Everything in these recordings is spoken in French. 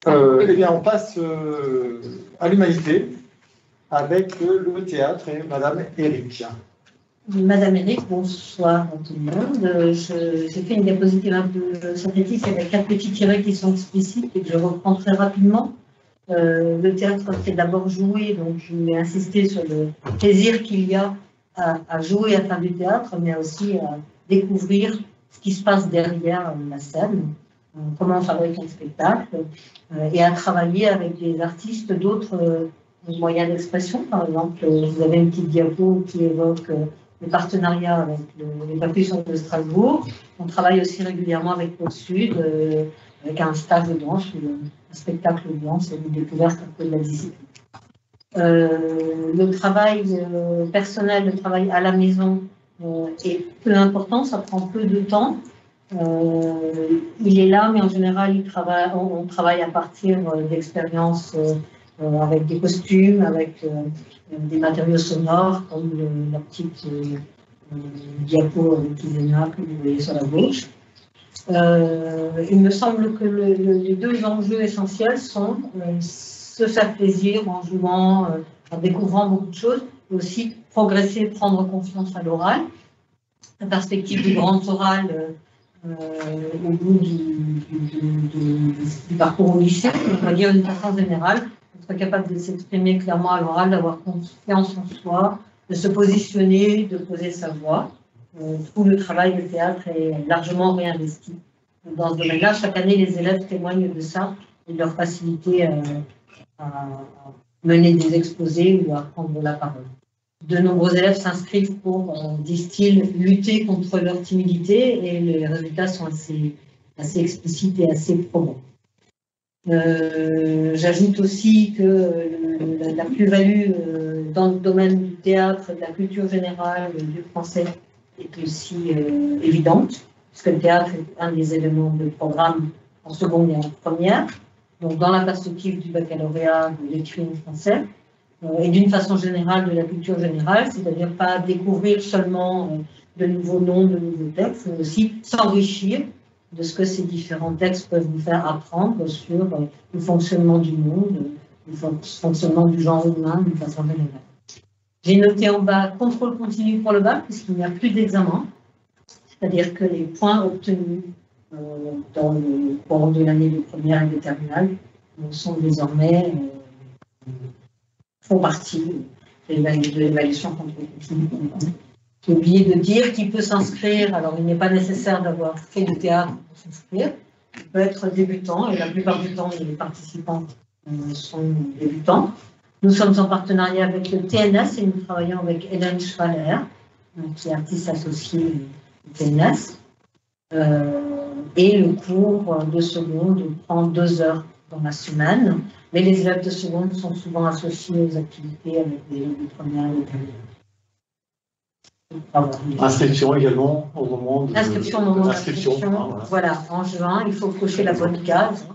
Eh bien, on passe à l'humanité avec le théâtre et Madame Éric. Madame Éric, bonsoir à tout le monde. J'ai fait une diapositive un peu synthétique avec 4 petits tirets qui sont explicites et que je reprends très rapidement. Le théâtre, c'est d'abord jouer, donc je vais insister sur le plaisir qu'il y a à jouer, à faire du théâtre, mais aussi à découvrir ce qui se passe derrière la scène, comment on fabrique un spectacle, et à travailler avec des artistes d'autres moyens d'expression. Par exemple, vous avez une petite diapo qui évoque le partenariat avec les percussions de Strasbourg. On travaille aussi régulièrement avec Pôle Sud, avec un stage de danse, un spectacle de danse et une découverte un peu de la discipline. Le travail personnel, le travail à la maison est peu important, ça prend peu de temps. Il est là, mais en général, on travaille à partir d'expériences avec des costumes, avec des matériaux sonores, comme la petite diapo avec Isena que vous voyez sur la gauche. Il me semble que les 2 enjeux essentiels sont se faire plaisir en jouant, en découvrant beaucoup de choses, et aussi progresser, prendre confiance à l'oral. La perspective du grand oral au bout du parcours au lycée, on va dire d'une façon générale, être capable de s'exprimer clairement à l'oral, d'avoir confiance en soi, de se positionner, de poser sa voix. Tout le travail de théâtre est largement réinvesti dans ce domaine-là. Chaque année, les élèves témoignent de ça et de leur facilité à mener des exposés ou à prendre la parole. De nombreux élèves s'inscrivent pour, disent-ils, lutter contre leur timidité et les résultats sont assez explicites et assez probants. J'ajoute aussi que la plus-value dans le domaine du théâtre, de la culture générale, du français est aussi évidente, puisque le théâtre est un des éléments de programme en seconde et en première. Donc, dans la perspective du baccalauréat, de l'écrit en français, et d'une façon générale de la culture générale, c'est-à-dire pas découvrir seulement de nouveaux noms, de nouveaux textes, mais aussi s'enrichir de ce que ces différents textes peuvent nous faire apprendre sur le fonctionnement du monde, le fonctionnement du genre humain d'une façon générale. J'ai noté en bas contrôle continu pour le bac, puisqu'il n'y a plus d'examen, c'est-à-dire que les points obtenus dans le cours de l'année de première et de terminale sont désormais font partie de l'évaluation contrôle continu. J'ai oublié de dire qu'il peut s'inscrire, alors il n'est pas nécessaire d'avoir fait de théâtre pour s'inscrire, il peut être débutant, et la plupart du temps, les participants sont débutants. Nous sommes en partenariat avec le TNS et nous travaillons avec Hélène Schwaller, qui est artiste associée au TNS. Et le cours de seconde prend 2 heures dans la semaine, mais les élèves de seconde sont souvent associés aux activités avec des élèves de première et de terminale. Inscription également au moment de l'inscription. Voilà, en juin, il faut cocher la bonne case.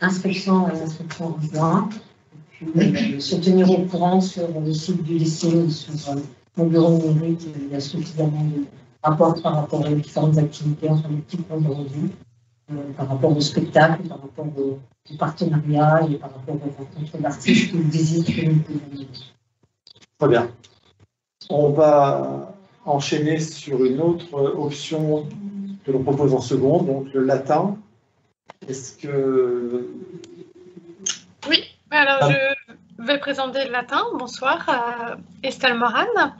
Inscription en juin. Et puis, se tenir au courant sur le site du lycée ou sur mon bureau numérique. Il y a suffisamment de rapports par rapport aux différentes activités, enfin les petits points de revue, par rapport au spectacle, par rapport au partenariat et par rapport aux rencontres d'artistes qui visitent une. Très bien. On va enchaîner sur une autre option que l'on propose en seconde, donc le latin. Est-ce que... Oui, alors je vais présenter le latin. Bonsoir, Estelle Morane.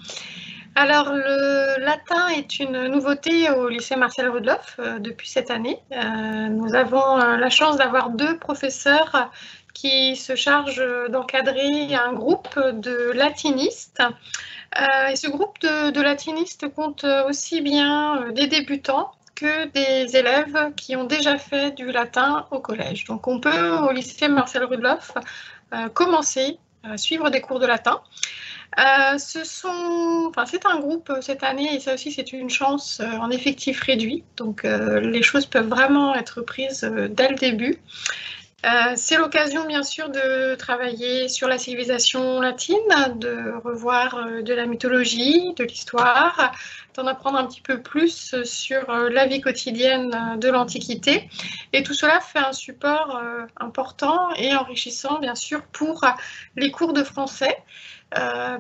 Alors, le latin est une nouveauté au lycée Marcel Rudloff depuis cette année. Nous avons la chance d'avoir 2 professeurs qui se chargent d'encadrer un groupe de latinistes. Et ce groupe de latinistes compte aussi bien des débutants que des élèves qui ont déjà fait du latin au collège. Donc on peut, au lycée Marcel Rudloff, commencer à suivre des cours de latin. C'est un groupe cette année, et ça aussi c'est une chance, en effectif réduit. Donc les choses peuvent vraiment être prises dès le début. C'est l'occasion, bien sûr, de travailler sur la civilisation latine, de revoir de la mythologie, de l'histoire, d'en apprendre un petit peu plus sur la vie quotidienne de l'Antiquité. Et tout cela fait un support important et enrichissant, bien sûr, pour les cours de français.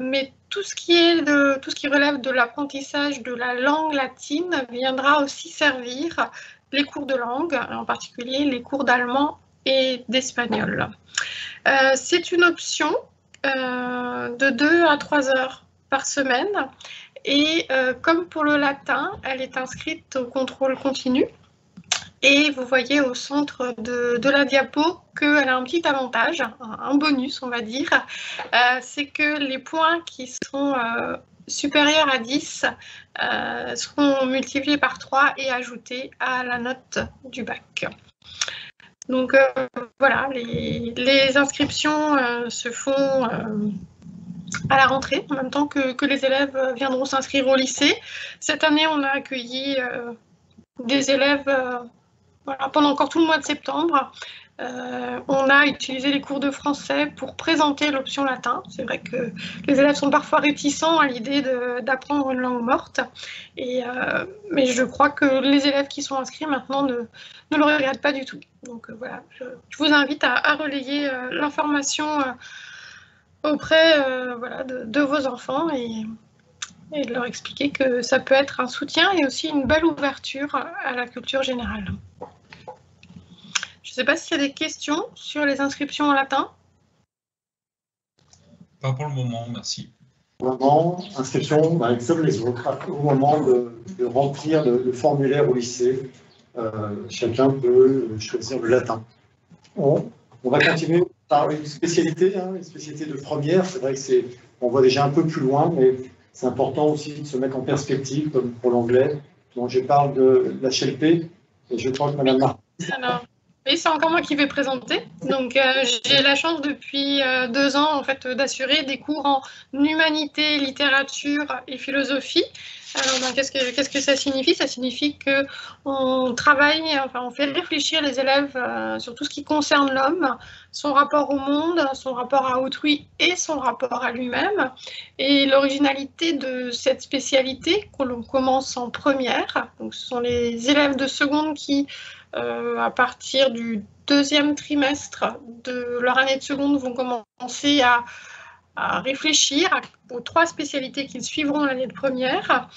Mais tout ce qui relève de l'apprentissage de la langue latine viendra aussi servir les cours de langue, en particulier les cours d'allemand et d'espagnol. C'est une option de 2 à 3 heures par semaine et comme pour le latin, elle est inscrite au contrôle continu. Et vous voyez au centre de la diapo qu'elle a un petit avantage, un bonus on va dire, c'est que les points qui sont supérieurs à 10 seront multipliés par 3 et ajoutés à la note du bac. Donc voilà, les inscriptions se font à la rentrée, en même temps que les élèves viendront s'inscrire au lycée. Cette année, on a accueilli des élèves voilà, pendant encore tout le mois de septembre. On a utilisé les cours de français pour présenter l'option latin. C'est vrai que les élèves sont parfois réticents à l'idée d'apprendre une langue morte. Mais je crois que les élèves qui sont inscrits maintenant ne le regrettent pas du tout. Donc voilà, je vous invite à relayer l'information auprès voilà, de vos enfants et de leur expliquer que ça peut être un soutien et aussi une belle ouverture à la culture générale. Je ne sais pas s'il y a des questions sur les inscriptions en latin. Pas pour le moment, merci. Pour le moment, inscription, comme les autres, au moment de remplir le formulaire au lycée, chacun peut choisir le latin. On va continuer par une spécialité, une spécialité de première. C'est vrai qu'on voit déjà un peu plus loin, mais c'est important aussi de se mettre en perspective, comme pour l'anglais. Donc, je parle de l'HLP, et je crois que Mme Martin. Alors, oui, c'est encore moi qui vais présenter. Donc, j'ai la chance depuis 2 ans en fait, d'assurer des cours en humanité, littérature et philosophie. Alors, qu'est-ce que ça signifie? Ça signifie qu'on travaille, enfin, on fait réfléchir les élèves sur tout ce qui concerne l'homme, son rapport au monde, son rapport à autrui et son rapport à lui-même. Et l'originalité de cette spécialité, qu'on commence en première, donc ce sont les élèves de seconde qui, à partir du 2e trimestre de leur année de seconde, vont commencer à réfléchir aux 3 spécialités qu'ils suivront l'année de première.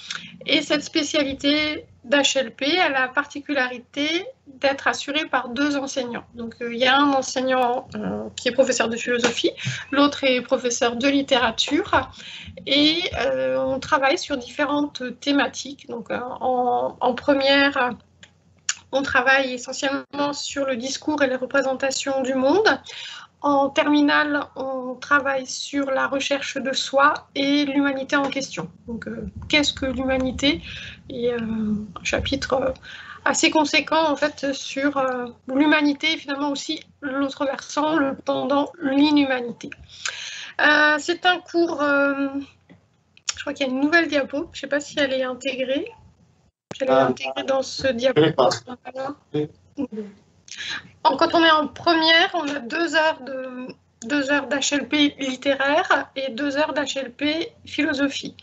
Et cette spécialité d'HLP a la particularité d'être assurée par 2 enseignants. Donc il y a un enseignant qui est professeur de philosophie, l'autre est professeur de littérature, et on travaille sur différentes thématiques. Donc en première, on travaille essentiellement sur le discours et les représentations du monde. En terminale, on travaille sur la recherche de soi et l'humanité en question. Donc, qu'est-ce que l'humanité? Et un chapitre assez conséquent en fait sur l'humanité et finalement aussi l'autre versant, le pendant l'inhumanité. C'est un cours, je crois qu'il y a une nouvelle diapo, je ne sais pas si elle est intégrée. Elle est intégrée dans ce diapo. Quand on est en première, on a 2 heures d'HLP littéraire et 2 heures d'HLP philosophique.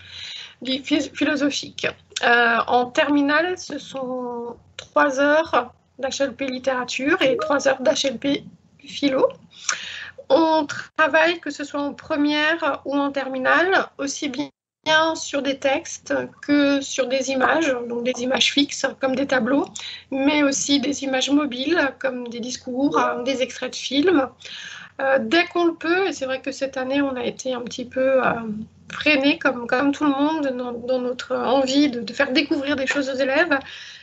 En terminale, ce sont 3 heures d'HLP littérature et 3 heures d'HLP philo. On travaille, que ce soit en première ou en terminale, aussi bien sur des textes que sur des images, donc des images fixes comme des tableaux, mais aussi des images mobiles comme des discours, des extraits de films. Dès qu'on le peut, et c'est vrai que cette année on a été un petit peu freiné comme tout le monde dans notre envie de faire découvrir des choses aux élèves,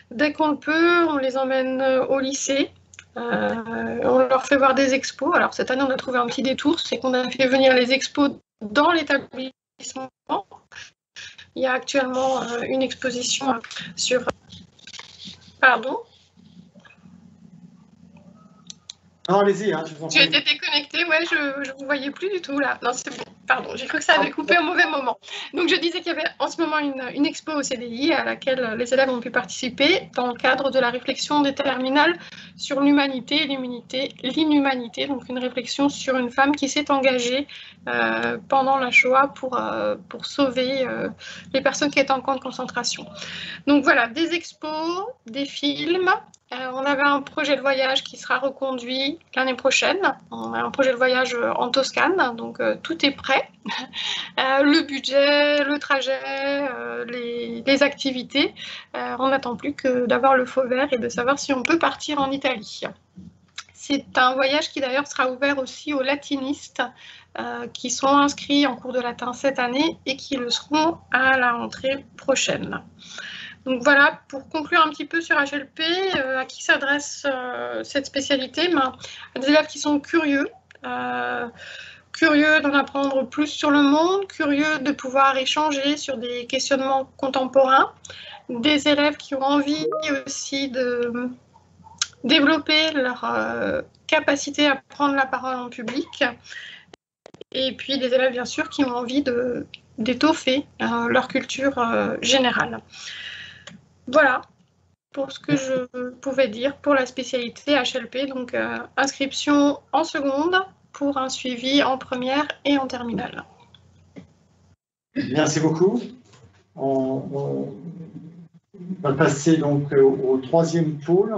dès qu'on le peut, on les emmène au lycée. On leur fait voir des expos. Alors cette année on a trouvé un petit détour, c'est qu'on a fait venir les expos dans l'établissement. Il y a actuellement une exposition sur... Pardon? Non, allez-y, je vous en prie. J'ai été déconnectée, ouais, je ne vous voyais plus du tout là. Non, c'est bon. Pardon, j'ai cru que ça avait coupé au mauvais moment. Donc, je disais qu'il y avait en ce moment une expo au CDI à laquelle les élèves ont pu participer dans le cadre de la réflexion des terminales sur l'humanité et l'inhumanité. Donc, une réflexion sur une femme qui s'est engagée pendant la Shoah pour sauver les personnes qui étaient en camp de concentration. Donc, voilà, des expos, des films. On avait un projet de voyage qui sera reconduit l'année prochaine. On a un projet de voyage en Toscane, donc tout est prêt. Le budget, le trajet, les activités. On n'attend plus que d'avoir le feu vert et de savoir si on peut partir en Italie. C'est un voyage qui d'ailleurs sera ouvert aussi aux latinistes qui sont inscrits en cours de latin cette année et qui le seront à la rentrée prochaine. Donc voilà, pour conclure un petit peu sur HLP, à qui s'adresse cette spécialité, à des élèves qui sont curieux, curieux d'en apprendre plus sur le monde, curieux de pouvoir échanger sur des questionnements contemporains, des élèves qui ont envie aussi de développer leur capacité à prendre la parole en public, et puis des élèves bien sûr qui ont envie d'étoffer leur culture générale. Voilà pour ce que je pouvais dire pour la spécialité HLP, donc inscription en seconde pour un suivi en première et en terminale. Merci beaucoup. On va passer donc au troisième pôle.